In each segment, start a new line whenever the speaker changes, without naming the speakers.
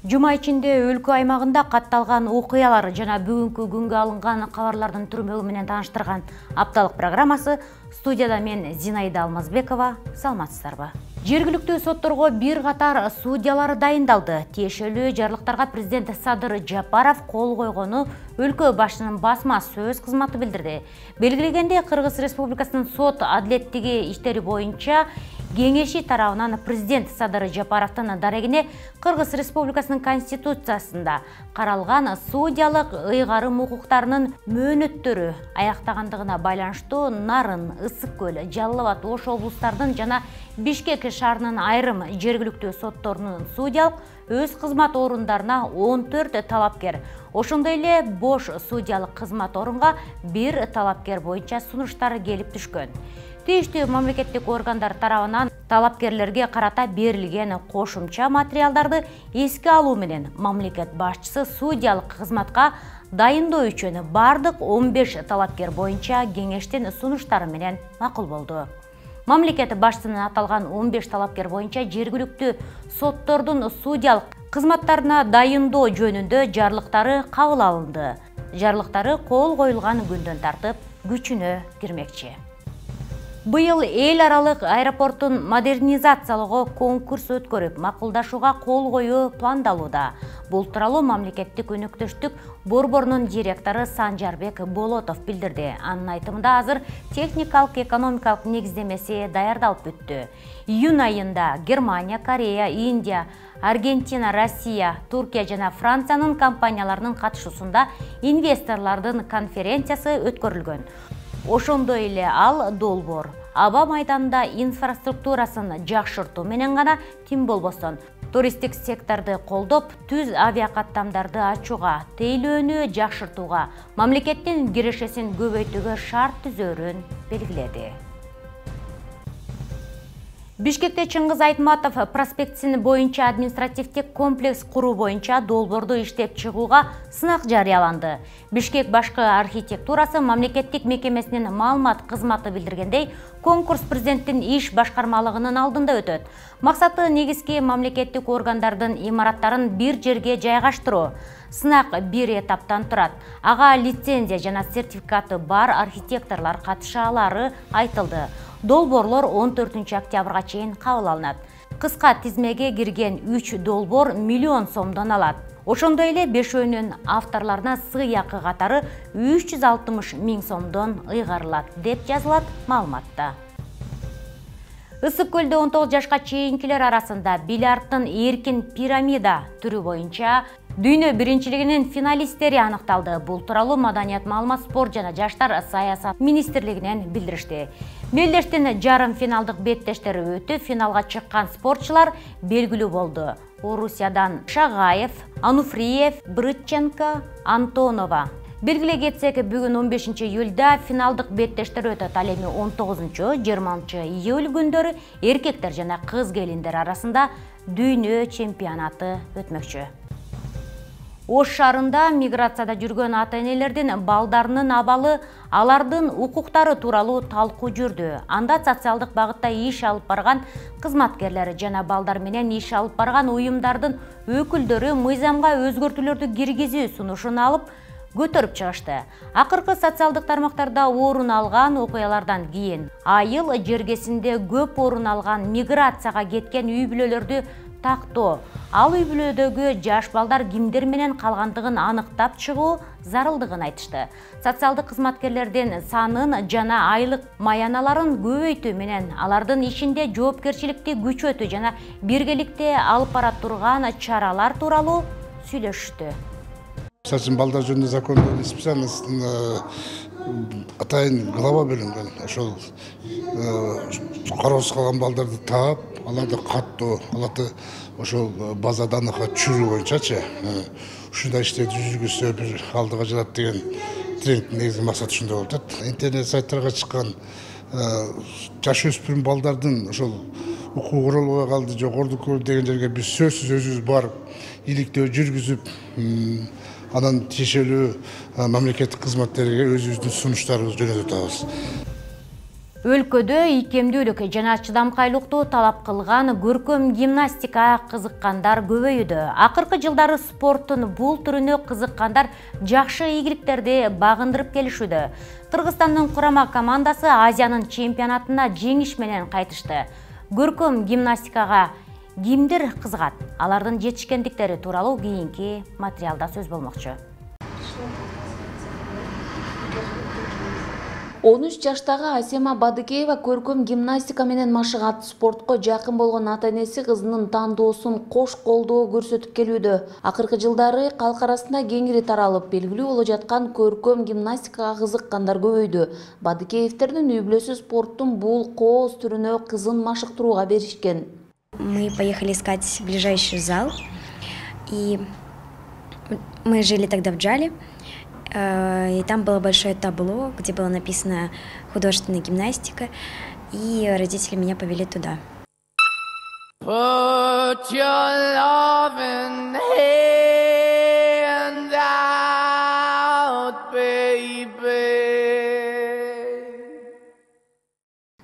Жума ичинде өлкө аймагында катталган окуялар жана бүгүнкү күнгө алынган кабарлардын түрмөгү менен тааныштырган апталык программасы. Студияда мен Зинаида Алмазбекова. Саламатсыздарбы? Жергиликтүү сотторго бир катар судьялар дайындалды. Тиешелүү жарлыктарга президент Садыр Жапаров кол койгону өлкө башчынын басма сөз кызматы билдирди. Белгилегенде, Кыргыз Республикасынын сот адилеттиги иштери боюнча кеңеши тарабынан президент Садыр Жапаровдун дарегине Кыргыз Республикасынын конституциясында каралган судьялык ыйгарым укуктарынын мөөнөттөрү аяктагандыгына байланыштуу Нарын, Ысык көл, Жалал Абад, Ош облустардын жана Бишкек шаарынын айрым жергиликтүү сотторунун судьялык өз кызмат орундарына 14 талапкер, ошондой эле бош судьялык кызмат орунга 1 талапкер боюнча сунуштар келип түшкөн. Тийиштүү мамлекеттик органдар тарабынан талапкерлерге карата берилген кошумча материалдарды эске алуу менен мамлекет башчысы судьялык кызматка дайындоо үчүн бардык 15 талапкер боюнча кеңештин сунуштары менен макул болду. Мамлекет башчысынын аталган 15 талапкер боюнча жергиликтүү соттордун судьялык кызматтарына дайындоо жөнүндө жарлыктары кабыл алынды. Жарлыктары кол коюлган күндөн тартып күчүнө кирмекчи. Быйыл эл аралык аэропорттун модернизациялоого конкурс өткөрүп, макулдашууга кол коюу пландалууда. Бул тууралуу мамлекеттик өнөктөштүк борборунун директору Санжарбек Болотов билдирди. Анын айтымында азыр техникалык экономикалык негиздемеси даярдалып бүттү. Июнь айында Германия, Корея, Индия, Аргентина, Россия, Туркия жана Франциянын компанияларынын катышуусунда инвесторлордун конференциясы өткөрүлгөн. Ошондой эле ал долбоор аба майданында инфраструктурасын жакшыртуу менен гана тим болбостон, туристтик секторду колдоп, түз авиакаттамдарды ачууга, тейлөөнү жакшыртууга, мамлекеттин кирешесин көбөйтүүгө шарт түзөөрүн белгиледи. Бишкекте Чыңгыз Айтматов проспектисин боюнча административдик комплекс куруу боюнча долбоорду иштеп чыгууга сынак жарыяланды. Бишкек башкы архитектурасы мамлекеттик мекемесинин маалымат кызматы билдиргендей, конкурс президенттин иш башкармалыгынын алдында өтөт. Максаты негизги мамлекеттик органдардын имараттарын бир жерге жайгаштыруу. Сынак бир этаптан турат. Ага лицензия жана сертификаты бар архитекторлор катыша алары айтылды. Долбоорлор 14 октябрга чейин кабыл алынат. Кыска тизмеге кирген 3 долбоор $1 миллион сомдон алат. Ошондой эле бешөөнүн авторлоруна сыйакы катары 360 000 сомдон ыйгарылат, деп жазылат маалыматта. Ысык көлдө 19 жашка чейинкилер арасында бильярдтын эркин пирамида түрү боюнча дүйнө биринчилигинин финалисттери аныкталды. Бул тууралуу Маданият, маалымат, спорт жана жаштар саясат министрлигинен билдиришти. Мелдештин жарым финалдык беттештери өтүп, финалга чыккан спортчулар белгилүү болду. Орусиядан Шагаев, Ануфриев, Брытченко, Антонова. Белгилей кетсек, бүгүн 15 июлда финалдык беттештер өтөт. Ал эми 19-20 июль күндөрү эркектер жана кыз келиндер арасында дүйнө чемпионаты өтмөкчү. Ош шаарында миграцияда жүргөн ата-энелердин балдарынын абалы, алардын укуктары тууралуу талкуу жүрдү. Анда социалдык багытта иш алып барган кызматкерлер жана балдар менен иш алып барган уюмдардын өкүлдөрү мыйзамга өзгөртүүлөрдү киргизүү сунушун алып көтөрүп чыгышты. Акыркы социалдык тармактарда орун алган окуялардан кийин айыл жергесинде көп орун алган миграцияга кеткен үй бүлөлөрдү тактоо, ал үй бүлөдөгү жаш балдар кимдер менен калгандыгын аныктап чыгуу зарылдыгын айтышты. Социалдык кызматкерлердин санын жана айлык маяналарын көбөйтүү менен алардын ишинде жоопкерчиликти күчөтүү жана биргеликте алып бара турган чаралар тууралуу сүйлөшүштү.
Сачын балдар жөнүндө закондо специально атайын глава бөлүнгөн. Ошол кароосуз калган балдарды таап, аларды каттоо, аларды ошол базадан чүрүү боюнчачы ушундай иштерди жүзүгүзө бир алдыга жарат деген трендтин негизги максаты ушундай болуп атат. Интернет сайттарга чыккан жаш өспүрүм балдардын ошол укугу королбой калды, жогорду көрдү деген жерге биз сөзсүз өзүбүз барып иликтөө жүргүзүп, анан тиешелүү мамлекеттик кызматтерге өзүбүздүн сунуштарыбызды жөнөтөт атабыз.
Өлкөдө ийкемдүүлүк жана чыдамкайлыктуу талап кылган көркөм гимнастикага кызыккандар көбөйүүдө. Акыркы жылдары спорттун бул түрүнө кызыккандар жакшы ийгиликтерди багындырып келишүүдө. Кыргызстандын курама командасы Азиянын чемпионатына жеңиш менен кайтышты. Көркөм гимнастикага кимдир кызыгат? Алардын жетишкендиктери тууралуу кийинки материалда сөз болмокчу.
13 жаштагы Асема Бадыкеева көркөм гимнастика менен машыгат. Спортко жакын болгон ата-энеси кызынын тандоосун кош колдоо көрсөтүп келүүдө. Акыркы жылдары калк арасында кеңири таралып, белгилүү боло жаткан көркөм гимнастикага кызыккандар көбөйдү. Бадыкеевтердин үй бүлөсү спорттун бул кооз түрүнө кызын машыктырууга беришкен.
Мы поехали искать ближайший зал, и мы жили тогда в Джале. И там было большое табло, где было написано художественная гимнастика, и родители меня повели туда. Put your loving hand out, baby.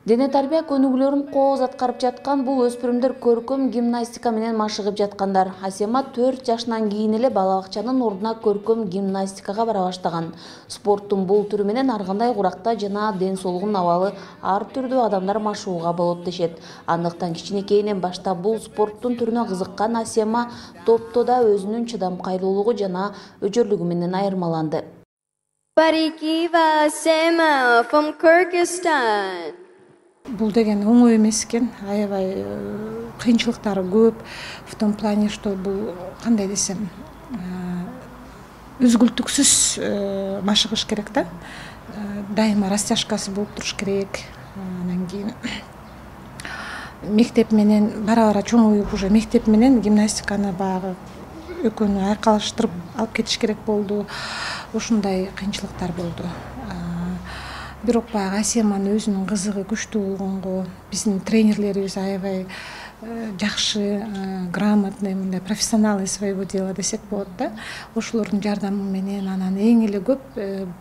Дене тарбия көнүгүүлөрүн кооз аткарып жаткан бул өспүрүмдөр көркөм гимнастика менен машыгып жаткандар. Асема 4 жашынан кийин эле бала бакчанын ордуна көркөм гимнастикага бара баштаган. Спорттун бул түрү менен ар кандай куракта жана ден соолугунун абалы ар түрдүү адамдар машыгууга болот дешет. Андыктан кичинекейинен баштап бул спорттун түрүнө кызыккан Асема топто да өзүнүн чыдамкайлуулугу жана өжөрлүгү менен айырмаланды.
Barikeva Asema from Kyrgyzstan.
Бул деген оңой эмес экен, аябай кыйынчылыктары көп. В том плане, что бул кандай десем, үзгүлтүксүз машыгыш керек да. Дайыма растяжкасы болуп туруш керек. Анан кийин мектеп менен бара-бара чоңоюп уже мектеп менен гимнастиканы баягы экөөнү айкалыштырып алып кетиш керек болду. Ушундай кыйынчылыктар болду. Бирок баягы Асеманын өзүнүн кызыгы күчтүү болгонго биздин тренерлерибиз аябай жакшы, грамотный, мындай профессионалы своего дела десек болот да. Ошолордун жардамы менен анан эң эле көп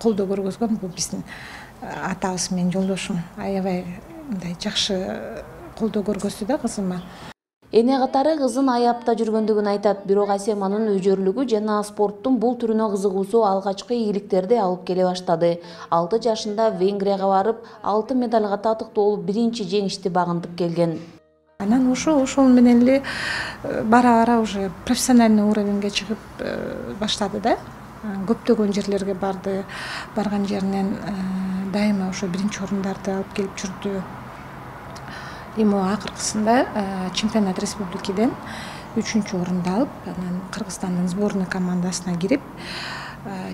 колдоо көргөзгөн бул биздин атабыз менен жолдошум. Аябай мындай жакшы колдоо көргөздү да кызыма.
Эне катары кызын аяпта жүргөндүгүн айтат, бирок Асеманын өжөрлүгү жана спорттун бул түрүнө кызыгуусу алгачкы ийгиликтерди алып келе баштады. 6 жашында Венгрияга барып, алтын медалга татыктуу болуп, биринчи жеңишти багындырып келген.
Анан ошол менен эле бара-бара уже профессиональный уровеньге чыгып баштады да. Көптөгөн жерлерге барды, барган жеринен дайыма ошо биринчи орундарды алып келип жүрдү. Эми акыркысында чемпионат республикаден 3-чү орунду алып, анан Кыргызстандын сборный командасына кирип,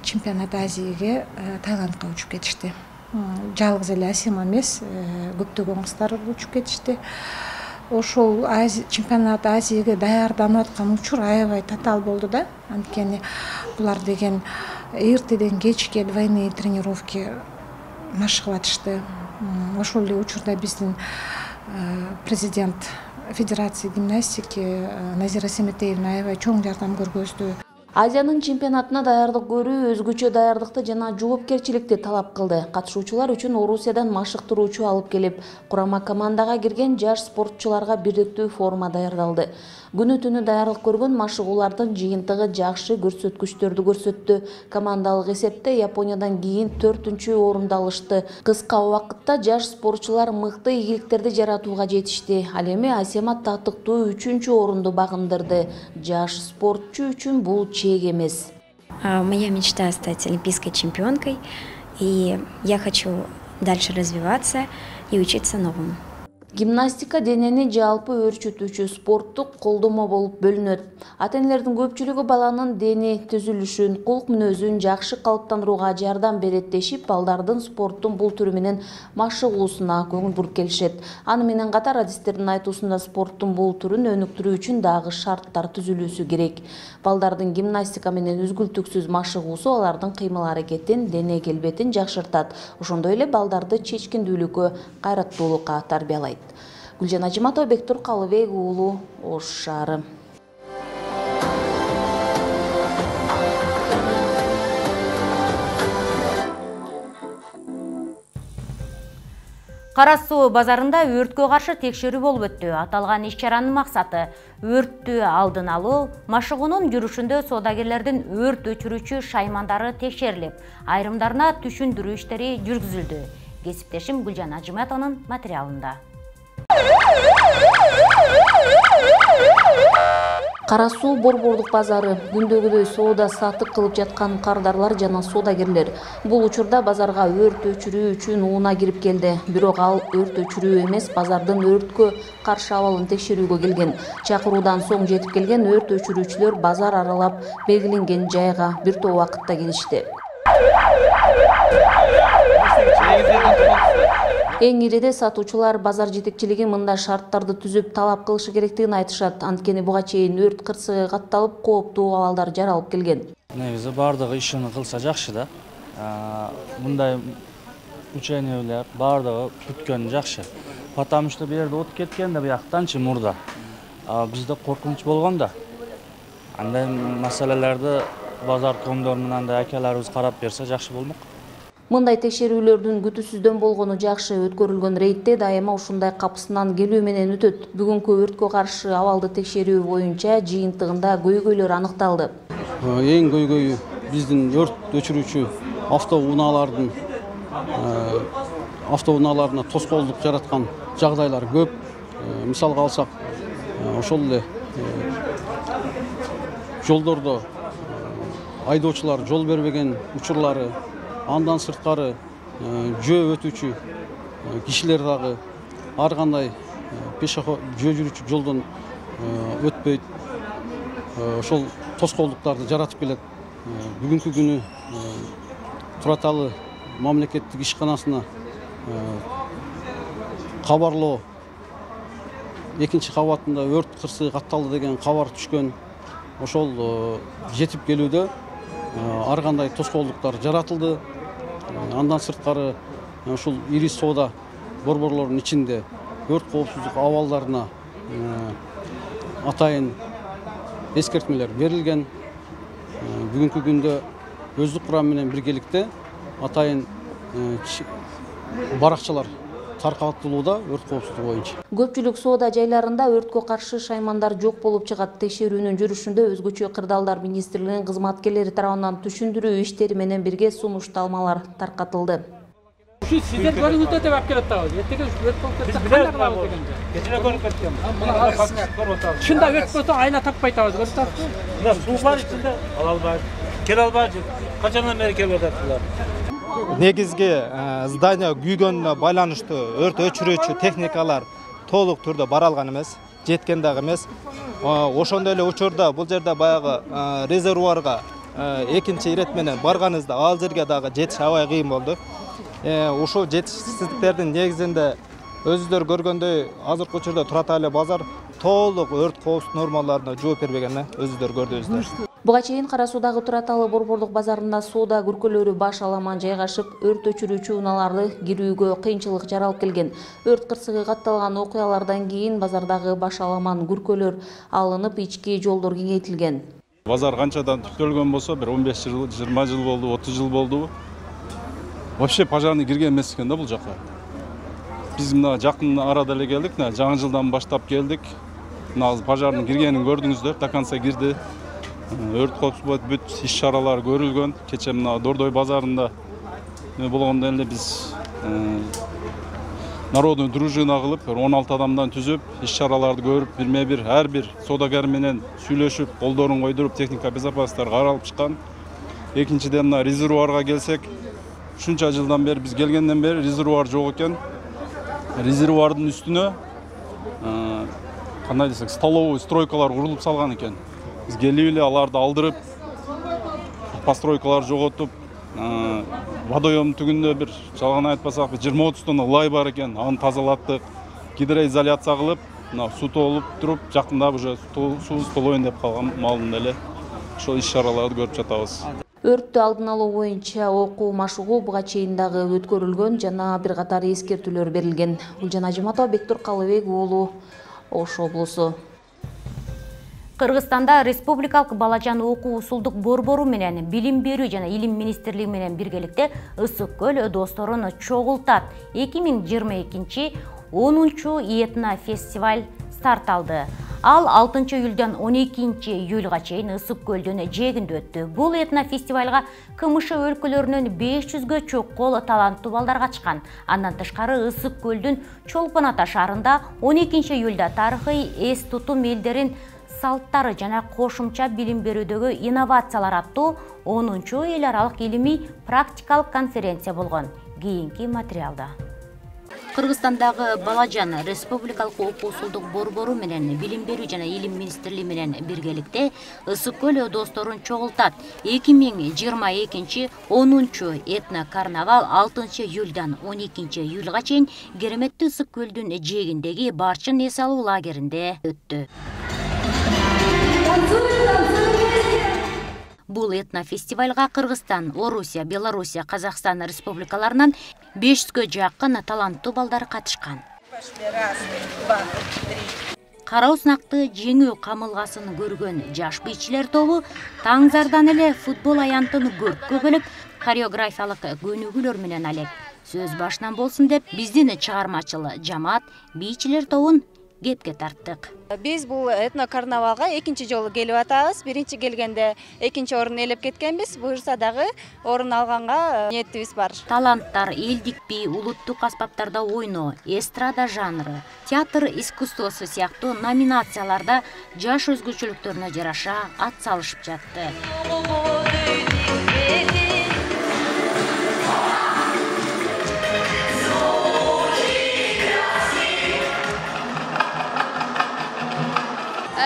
чемпионат Азияга Таиландка учуп кетишти. Жалгыз эле Асема эмес, көптөгөн кыздар учуп кетишти. Ошол чемпионат Азияга даярданып аткан учур аябай татаал болду да. Анткени булар деген эртеден кечке двойные тренировки машыгып атышты. Ошол эле учурда биздин президент Федерации гимнастики Назира Семетеевна аябай чоң жардам көргөздү.
Азиянын чемпионатына даярдык көрүү өзгөчө даярдыкты жана жоопкерчиликти талап кылды. Катышуучулар үчүн Орусиядан машыктыруучу алып келип, курама командага кирген жаш спортчуларга бирдиктүү форма даярдалды. Күнү түнү даярдык көргөн машыгуулардын жыйынтыгы жакшы көрсөткүчтөрдү көрсөттү. Командалык эсепте Япониядан кийин 4-чү орунду алышты. Кыска убакытта жаш спортчулар мыкты ийгиликтерди жаратууга жетишти. Ал эми Асема татыктуу 3-чү орунду багындырды. Жаш спортчу үчүн бул чек эмес.
Моя мечта стать олимпийской чемпионкой, и я хочу дальше развиваться и учиться новому.
Гимнастика денени жалпы өөрчүтүүчү спорттук колдомо болуп бөлүнөт. Ата-энелердин көпчүлүгү баланын дени түзүлүшүн, кулк мүнөзүн жакшы калыптандырууга жардам берет дешип, балдардын спорттун бул түрү менен машыгуусуна көңүл буруп келишет. Аны менен катар адистердин айтуусунда спорттун бул түрүн өнүктүрүү үчүн дагы шарттар түзүлүүсү керек. Балдардын гимнастика менен үзгүлтүксүз машыгуусу алардын кыймыл аракетин, дене келбетин жакшыртат. Ошондой эле балдарды чечкиндүүлүккө, кайраттуулукка тарбиялайт. Гүлжан Ажиматова, Бектур Калыбек уулу, Ош шаары.
Кара Суу базарында өрткө каршы текшерүү болуп өттү. Аталган иш-чаранын максаты өрттү алдын алуу, машыгуунун жүрүшүндө соодагерлердин өрт өчүрүүчү шаймандары текшерилип, айрымдарына түшүндүрүү иштери жүргүзүлдү. Кесиптешим Гүлжан Ажыметованын материалында.
Кара Суу борбордук базары күндөгүдөй соода сатык кылып жаткан кардарлар жана соодагерлер. Бул учурда базарга өрт өчүрүү үчүн ууна кирип келди. Бирок ал өрт өчүрүү эмес, базардын өрткө каршы абалын текшерүүгө келген. Чакыруудан соң жетип келген өрт өчүрүүчүлөр базар аралап белгиленген жайга бир топ убакытта келишти. Эң ириде сатуучулар базар жетекчилиги мындай шарттарды түзүп талап кылышы керектигин айтышат. Анткени буга чейин өрт кырсыгы катталып, кооптуу абалдар жаралып келген.
Негизи бардыгы ишин кылса жакшы да. Мындай учениялар бардыгы бүткөн жакшы. Потому что бу жерде от кеткен да бияктанчы мурда. Бизде коркунуч болгон да. Андай маселелерди базар комдор менен да акаларыбыз карап берсе жакшы болмок.
Мындай текшерүүлөрдүн күтүүсүздөн болгону жакшы. Өткөрүлгөн рейдте дайыма ушундай капысынан келүү менен өтөт. Бүгүнкү өрткө каршы абалды текшерүү боюнча жыйынтыгында көйгөйлөр аныкталды.
Эң көйгөйү биздин өрт өчүрүүчү автоунаалардын автоунааларына тоскоолдук жараткан жагдайлар көп. Мисалга алсак, ошол эле жолдордо айдоочулар жол бербеген учурлары, андан сырткары жөө өтүүчү кишилер дагы ар кандай жөө жүрүүчү жолдон өтпөйт. Ошол тоскоолдуктарды жаратып келет. Бүгүнкү күнү Тураталы мамлекеттик ишканасына кабарлоо экинчи кабатында өрт кырсыгы катталды деген кабар түшкөн. Ошол жетип келүүдө ар кандай тоскоолдуктар жаратылды. Андан сырткары ушул ири соода борборлорунун ичинде өрт коопсуздук абалдарына атайын эскертмелер берилген. Бүгүнкү күндө өздүк курам менен биргеликте атайын баракчалар таркатылууда өрт коопсуздугу боюнча.
Көпчүлүк соода жайларында өрткө каршы шаймандар жок болуп чыгат. Текшерүүнүн жүрүшүндө өзгөчө кырдаалдар министрлигинин кызматкерлери тарабынан түшүндүрүү иштери менен бирге сунушталмалар таркатылды.
Сиздер көрүңүздөр деп алып келет да. Эртеге өрт болуп кетсе кандай кылабыз дегенде. Кечире көрүп кеткен. Чында өрт болсо айна таппай табыз, көрүп атасызбы? Мына суу бар ичинде, ала албайбыз. Келе албайбыз. Качандан бери келип атасыздар?
Негизги здания күйгөнүнө байланыштуу өрт өчүрүүчү техникалар толук түрдө бара алган эмес, жеткен дагы эмес. Ошондой эле учурда бул жерде баягы резервуарга экинчи ирет менен барганыбызда ал жерге дагы жетиш аябай кыйын болду. Ушул жетишсиздиктердин негизинде өзүңүздөр көргөндөй азыркы учурда Тураталы базар толук өрт коопсуздук нормаларына жооп бербеген, өзүңүздөр көрдүңүздөр.
Буга чейин Кара Суудагы Тураталы борбордук базарында соода күркөлөрү баш аламан жайгашып, өрт өчүрүүчү унааларды кирүүгө кыйынчылык жаралып келген. Өрт кырсыгы катталган окуялардан кийин базардагы баш аламан күркөлөр алынып, ички жолдор кеңейтилген.
Базар канчадан түптөлгөн болсо, бир 15 жыл, 20 жыл болду, 30 жыл болду. Вообще пожарный кирген эмес экен да бул жака. Биз мына жакын арада эле келдик, жаңы жылдан баштап келдик. Мына пожарный киргенин көрдүңүздөр, до конца кирди. Өрт коопсуздук бүт иш-чаралар көрүлгөн. Кече мына Дордой базарында болгондо эле биз народный дружина кылып, 16 адамдан түзүп, иш-чараларды көрүп, бирме-бир ар бир соодагер менен сүйлөшүп, колдорун койдуруп, техника безопасностьтар каралып чыккан. Экинчиден мына резервуарга келсек, ушунча жылдан бери биз келгенден бери резервуар жок экен. Резервуардын үстүнө кандай десек, столовый стройкалар курулуп салган экен. Биз келип эле аларды алдырып, постройкалар жоготуп, водоем түгүндө бир жалган айтпасак 20-30 тонна лай бар экен, аны тазалаттык, гидроизоляция кылып, мына суу толуп туруп, жакында уже суубуз толоюн деп калган малында эле ошол иш-чараларды көрүп жатабыз.
Өрттү алдын алуу боюнча окуу машыгуу буга чейин дагы өткөрүлгөн жана бир катар эскертүүлөр берилген. Гүлжан Ажыметова, Бектур Калыбек уулу, Ош облусу.
Кыргызстанда республикалык балажан окуу усулдук борбору менен билим берүү жана илим министрлиги менен биргеликте Ысык көл досторун чогултат 2022 10-чу этно фестиваль старт алды. Ал 6 июлдан 12 июлга чейин Ысык көлдүн жээгинде өттү. Бул этно фестивальга КМШ өлкөлөрүнөн 500га чок кол таланттуу балдар катышкан. Андан тышкары Ысык көлдүн Чолпон Ата шаарында 12 июлда тарыхый эс тутум элдерин салттары жана кошумча билим берүүдөгү инновациялар аттуу 10-чу эл аралык илимий практикалык конференция болгон. Кийинки материалда. Кыргызстандагы Балажан республикалык окуу усулдук борбору менен билим берүү жана илим министрлиги менен биргеликте Ысык көл досторун чогултат. 2022 10-чу этно карнавал 6 июлдан 12 июлга чейин кереметти Ысык көлдүн жээгиндеги Барчын эс алуу лагеринде өттү. Бул этно-фестивальга Кыргызстан, Орусия, Белоруссия, Казакстан республикаларынан 500гө жакын таланттуу балдар катышкан. Кароо сынакты жеңүү камылгасын көргөн жаш бийчилер тобу таңзардан эле футбол аянтын көрккө бөлүп, хореографиялык көнүгүүлөр менен алек. Сөз башынан болсун деп, биздин чыгармачыл жамаат бийчилер тобун кепке тарттык.
Биз бул этно карнавалга экинчи жолу келип атабыз. Биринчи келгенде экинчи орун ээлеп кеткенбиз. Буюрса дагы орун алганга ниетибиз бар.
Таланттар элдикпи, улуттук аспаптарда ойноо, эстрада жанры, театр искусствосу сыяктуу номинацияларда жаш өзгөчөлүктөрүнө жараша ат салышып жатты.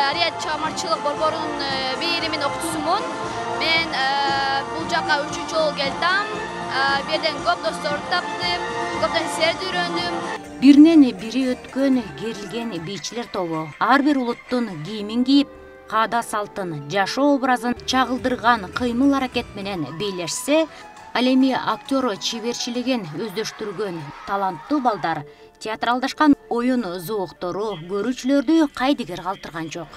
Riyad Çağmarçılık Borboru'nun birimin okutусумун. Men bul жаққа 3-cü жолу келдим. Bu yerden көп достор таптым, көптөн серди үйрөндүм.
Биринен бири өткөн, керилген бийчилер тобу ар бир улуттун кийимин кийип, каада салтын, жашоо образын чагылдырган кыймыл аракет менен бийлешсе, ал эми актер чеберчилигин өздөштүргөн таланттуу балдар театралдашкан оюн зооктору көрүүчүлөрдү кайдыгер калтырган жок.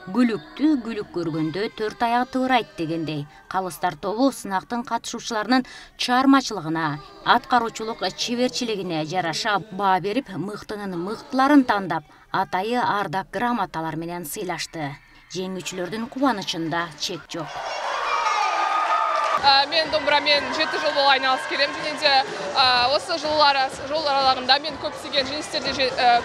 Гүлүктү гүлүк көргөндө төрт аягы тыбырайт дегендей, калыстар тобу сынактын катышуучуларынын чыгармачылыгына, аткаруучулук чеберчилигине жараша баа берип, мыктынын мыктыларын тандап, атайы ардак грамоталар менен сыйлашты. Жеңүүчүлөрдүн кубанычында чек жок.
Мен домбырамен 7 жыл болуп айналысып келем. Және де осы жыл аралыгында мен көптөгөн жеңистерде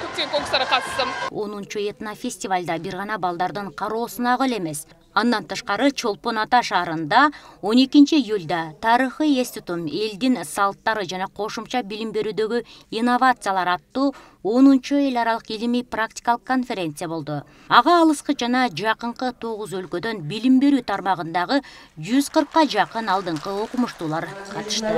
көптөгөн конкурстарга катыштым.
10-чу этно фестивалда бир гана балдардын кароосуна эле эмес. Андан тышкары Чолпон Ата шаарында 12 июлда тарыхый эс тутум элдин салттары жана кошумча билим берүүдөгү инновациялар аттуу 10-чу эл аралык илимий практикалык конференция болду. Ага алыскы жана жакынкы 9 өлкөдөн билим берүү тармагындагы 140га жакын алдыңкы окумуштуулар катышты.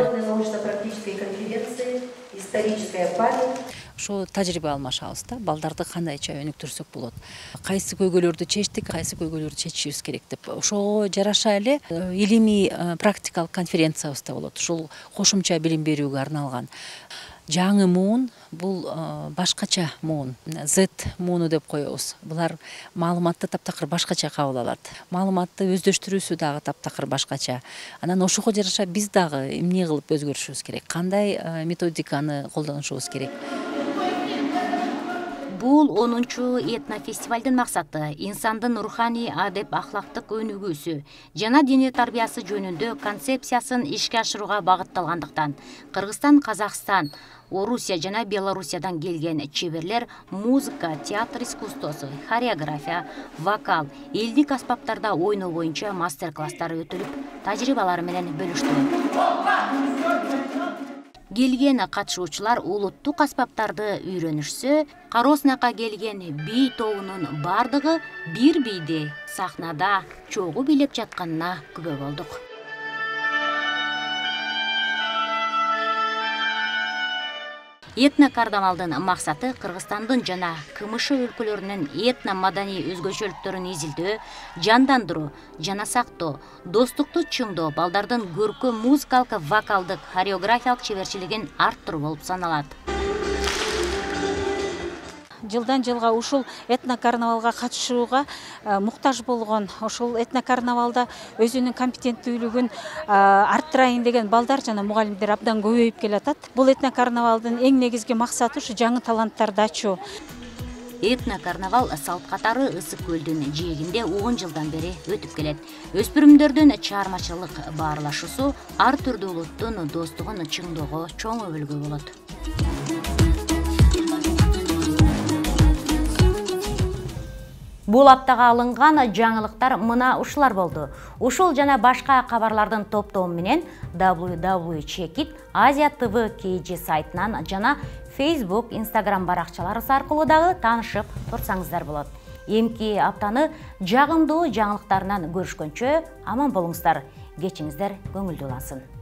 Ошо тажрыйба алмашабыз да, балдарды кандайча өнүктүрсөк болот. Кайсы көйгөйлөрдү чечтик, кайсы көйгөйлөрдү чечишибиз керек деп. Ошого жараша эле илимий практикалык конференциябыз да болот. Ушул кошумча билим берүүгө арналган. Жаңы муун бул башкача муун, Z мууну деп коебуз. Булар маалыматты таптакыр башкача кабыл алат. Маалыматты өздөштүрүүсү дагы таптакыр башкача. Анан ошого жараша биз дагы эмне кылып өзгөрүшүбүз керек? Кандай методиканы колдонушубуз керек?
Бул 10-чу этно-фестивалдын максаты инсандын руханий адеп ахлактык өнүгүүсү жана диний тарбиясы жөнүндө концепциясын ишке ашырууга багытталгандыктан Кыргызстан, Казакстан, Орусия жана Белоруссиядан келген чеберлер музыка, театр искусствосу, хореография, вокал, элдик аспаптарда ойноо боюнча мастер-класстар өтүлүп, тажрыйбалары менен бөлүштү. Келген катышуучулар улуттук аспаптарды үйрөнүшсө, кароосунакка келген бий тобунун бардыгы бир бийди сахнада чогуу бийлеп жатканына күбө болдук. Этно-карнавалдын максаты Кыргызстандын жана КМШ өлкөлөрүнүн этно-маданий өзгөчөлүктөрүн изилдөө, жандандыруу жана сактоо, достукту чыңдоо, балдардын көркөм музыкалык, вокалдык, хореографиялык чеберчилигин арттыруу болуп саналат.
жылдан жылга ушул этнокарнавалга катышууга муктаж болгон, ошол этнокарнавалда өзүнүн компетенттүүлүгүн арттырайын деген балдар жана мугалимдер абдан көбөйүп келатат. Бул этнокарнавалдын эң негизги максаты ушу жаңы таланттарды ачуу.
Этнокарнавал салт катары Ысык көлдүн жээгинде 10 жылдан бери өтүп келет. Өспүрүмдөрдүн чыгармачылык баарлашуусу ар түрдүү улуттун достугун чыңдоого чоң өбөлгө болот. Бул аптага алынган жаңылыктар мына ушулар болду. Ушул жана башка кабарлардын топтому менен www.checkit.Asia TV KG сайтынан жана Facebook, Instagram баракчалары аркылуу дагы таанышып турсаңыздар болот. Эмки аптаны жагымдуу жаңылыктарынан көрүшкөнчө аман болуңуздар. Кечиңиздер көңүлдүү улансын.